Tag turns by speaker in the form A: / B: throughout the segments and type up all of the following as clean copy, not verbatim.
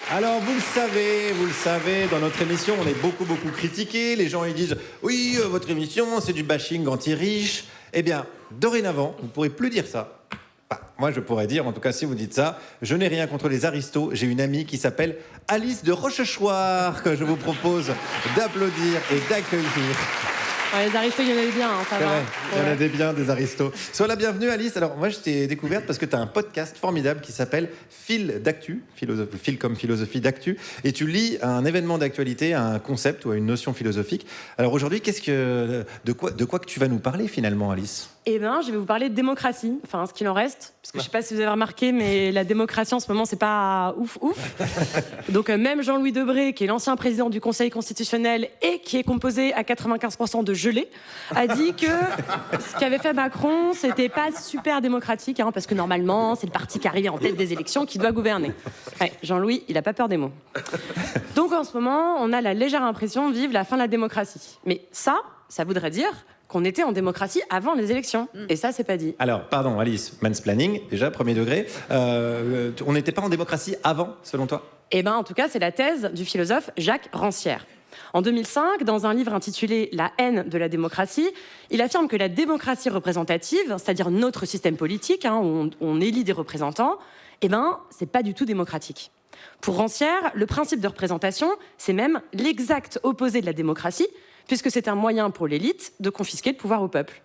A: Alors, vous le savez, dans notre émission, on est beaucoup critiqués. Les gens, ils disent « Oui, votre émission, c'est du bashing anti-riche. » Eh bien, dorénavant, vous ne pourrez plus dire ça. Enfin, moi, je pourrais dire, en tout cas, si vous dites ça, je n'ai rien contre les aristos. J'ai une amie qui s'appelle Alice de Rochechouart, que je vous propose d'applaudir et d'accueillir.
B: Ouais, les aristos, il y en avait bien, ça va.
A: Il y en a des biens, des aristos. Sois la bienvenue, Alice. Alors, moi, je t'ai découverte parce que tu as un podcast formidable qui s'appelle Fil d'actu, fil comme philosophie d'actu, et tu lis un événement d'actualité, à un concept ou à une notion philosophique. Alors aujourd'hui, de quoi que tu vas nous parler finalement, Alice ?
B: Eh bien, je vais vous parler de démocratie, enfin, ce qu'il en reste. Parce que je ne sais pas si vous avez remarqué, mais la démocratie en ce moment, c'est pas ouf. Donc, même Jean-Louis Debré, qui est l'ancien président du Conseil constitutionnel et qui est composé à 95% de gelée, a dit que ce qu'avait fait Macron, c'était pas super démocratique, parce que normalement, c'est le parti qui arrive en tête des élections qui doit gouverner. Ouais, Jean-Louis, il n'a pas peur des mots. Donc, en ce moment, on a la légère impression de vivre la fin de la démocratie. Mais ça voudrait dire qu'on était en démocratie avant les élections. Et ça, c'est pas dit.
A: Alors, pardon, Alice, mansplaining, déjà, premier degré. On n'était pas en démocratie avant, selon toi ?
B: Eh bien, en tout cas, c'est la thèse du philosophe Jacques Rancière. En 2005, dans un livre intitulé « La haine de la démocratie », il affirme que la démocratie représentative, c'est-à-dire notre système politique, où on élit des représentants, eh ben, c'est pas du tout démocratique. Pour Rancière, le principe de représentation, c'est même l'exact opposé de la démocratie, puisque c'est un moyen pour l'élite de confisquer le pouvoir au peuple.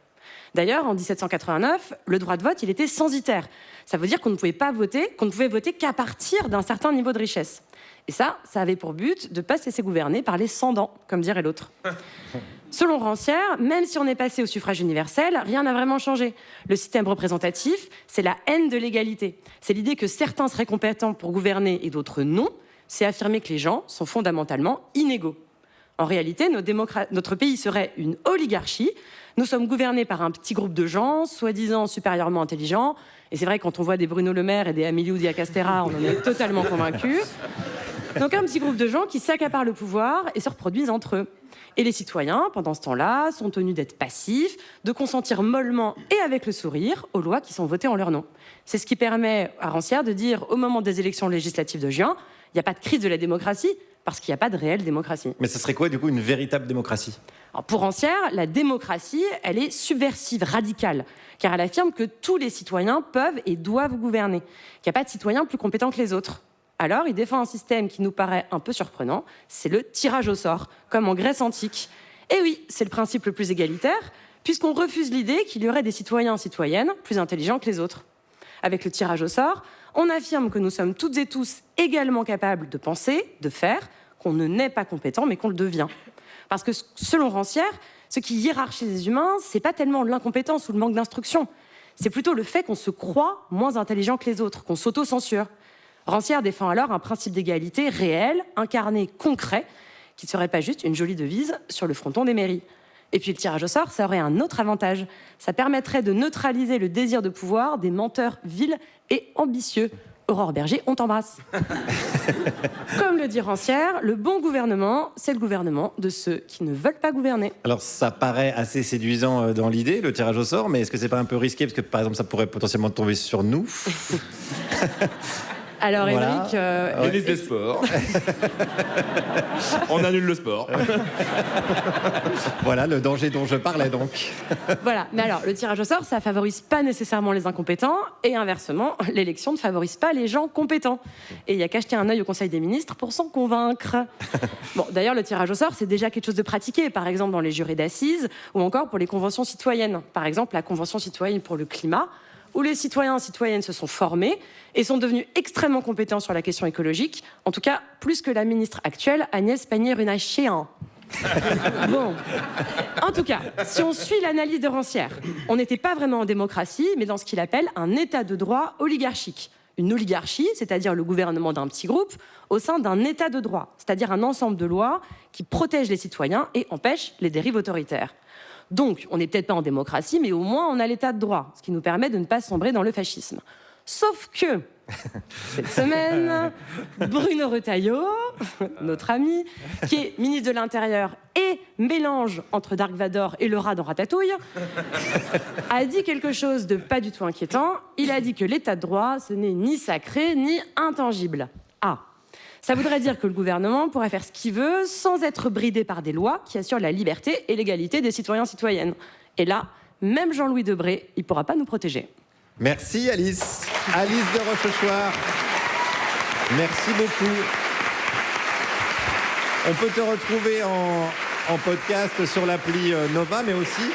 B: D'ailleurs, en 1789, le droit de vote, il était censitaire. Ça veut dire qu'on ne pouvait pas voter, qu'on ne pouvait voter qu'à partir d'un certain niveau de richesse. Et ça avait pour but de ne pas se laisser gouverner par les sans-dents, comme dirait l'autre. Selon Rancière, même si on est passé au suffrage universel, rien n'a vraiment changé. Le système représentatif, c'est la haine de l'égalité. C'est l'idée que certains seraient compétents pour gouverner et d'autres non. C'est affirmer que les gens sont fondamentalement inégaux. En réalité, notre pays serait une oligarchie. Nous sommes gouvernés par un petit groupe de gens, soi-disant supérieurement intelligents. Et c'est vrai, quand on voit des Bruno Le Maire et des Amélie Oudéa-Castéra, on en est totalement convaincus. Donc un petit groupe de gens qui s'accaparent le pouvoir et se reproduisent entre eux. Et les citoyens, pendant ce temps-là, sont tenus d'être passifs, de consentir mollement et avec le sourire aux lois qui sont votées en leur nom. C'est ce qui permet à Rancière de dire, au moment des élections législatives de juin, il n'y a pas de crise de la démocratie, parce qu'il n'y a pas de réelle démocratie.
A: Mais ce serait quoi, du coup, une véritable démocratie ?
B: Alors, pour Rancière, la démocratie, elle est subversive, radicale, car elle affirme que tous les citoyens peuvent et doivent gouverner, qu'il n'y a pas de citoyens plus compétents que les autres. Alors, il défend un système qui nous paraît un peu surprenant, c'est le tirage au sort, comme en Grèce antique. Et oui, c'est le principe le plus égalitaire, puisqu'on refuse l'idée qu'il y aurait des citoyens et citoyennes plus intelligents que les autres. Avec le tirage au sort, on affirme que nous sommes toutes et tous également capables de penser, de faire, qu'on ne naît pas compétent, mais qu'on le devient. Parce que, selon Rancière, ce qui hiérarchise les humains, c'est pas tellement l'incompétence ou le manque d'instruction. C'est plutôt le fait qu'on se croit moins intelligent que les autres, qu'on s'auto-censure. Rancière défend alors un principe d'égalité réel, incarné, concret, qui ne serait pas juste une jolie devise sur le fronton des mairies. Et puis le tirage au sort, ça aurait un autre avantage. Ça permettrait de neutraliser le désir de pouvoir des menteurs vils et ambitieux. Aurore Berger, on t'embrasse. Comme le dit Rancière, le bon gouvernement, c'est le gouvernement de ceux qui ne veulent pas gouverner.
A: Alors, ça paraît assez séduisant dans l'idée, le tirage au sort, mais est-ce que c'est pas un peu risqué, parce que, par exemple, ça pourrait potentiellement tomber sur nous ?
B: Alors,
A: voilà.
B: Émeric...
C: Ministre des Sports. On annule le sport.
A: Voilà le danger dont je parlais, donc.
B: Voilà, mais alors, le tirage au sort, ça favorise pas nécessairement les incompétents, et inversement, l'élection ne favorise pas les gens compétents. Et il n'y a qu'à jeter un œil au Conseil des ministres pour s'en convaincre. Bon, d'ailleurs, le tirage au sort, c'est déjà quelque chose de pratiqué, par exemple dans les jurys d'assises, ou encore pour les conventions citoyennes. Par exemple, la Convention citoyenne pour le climat, où les citoyens et citoyennes se sont formés et sont devenus extrêmement compétents sur la question écologique, en tout cas plus que la ministre actuelle, Agnès Pannier-Runacher. Bon. En tout cas, si on suit l'analyse de Rancière, on n'était pas vraiment en démocratie, mais dans ce qu'il appelle un état de droit oligarchique. Une oligarchie, c'est-à-dire le gouvernement d'un petit groupe, au sein d'un état de droit, c'est-à-dire un ensemble de lois qui protègent les citoyens et empêchent les dérives autoritaires. Donc, on n'est peut-être pas en démocratie, mais au moins on a l'état de droit, ce qui nous permet de ne pas sombrer dans le fascisme. Sauf que, cette semaine, Bruno Retailleau, notre ami, qui est ministre de l'Intérieur et mélange entre Dark Vador et le rat dans Ratatouille, a dit quelque chose de pas du tout inquiétant. Il a dit que l'état de droit, ce n'est ni sacré, ni intangible. Ah, Ça voudrait dire que le gouvernement pourrait faire ce qu'il veut sans être bridé par des lois qui assurent la liberté et l'égalité des citoyens et citoyennes. Et là, même Jean-Louis Debré, il ne pourra pas nous protéger.
A: Merci Alice. Alice de Rochechouart. Merci beaucoup. On peut te retrouver en podcast sur l'appli Nova, mais aussi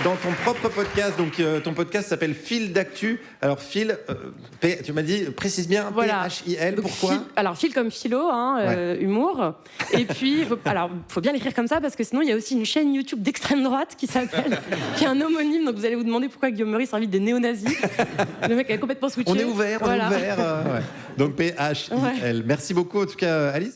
A: dans ton propre podcast. Donc, ton podcast s'appelle Fil d'actu. Alors, Fil, tu m'as dit, précise bien,
B: voilà.
A: P-H-I-L, pourquoi
B: alors, Fil comme philo, humour. Et puis, faut bien l'écrire comme ça, parce que sinon, il y a aussi une chaîne YouTube d'extrême droite qui est un homonyme. Donc, vous allez vous demander pourquoi Guillaume Meurice invite des néo-nazis. Le mec est complètement switché.
A: On est ouvert, on est ouvert. Ouais. Donc, P-H-I-L. Ouais. Merci beaucoup, en tout cas, Alice.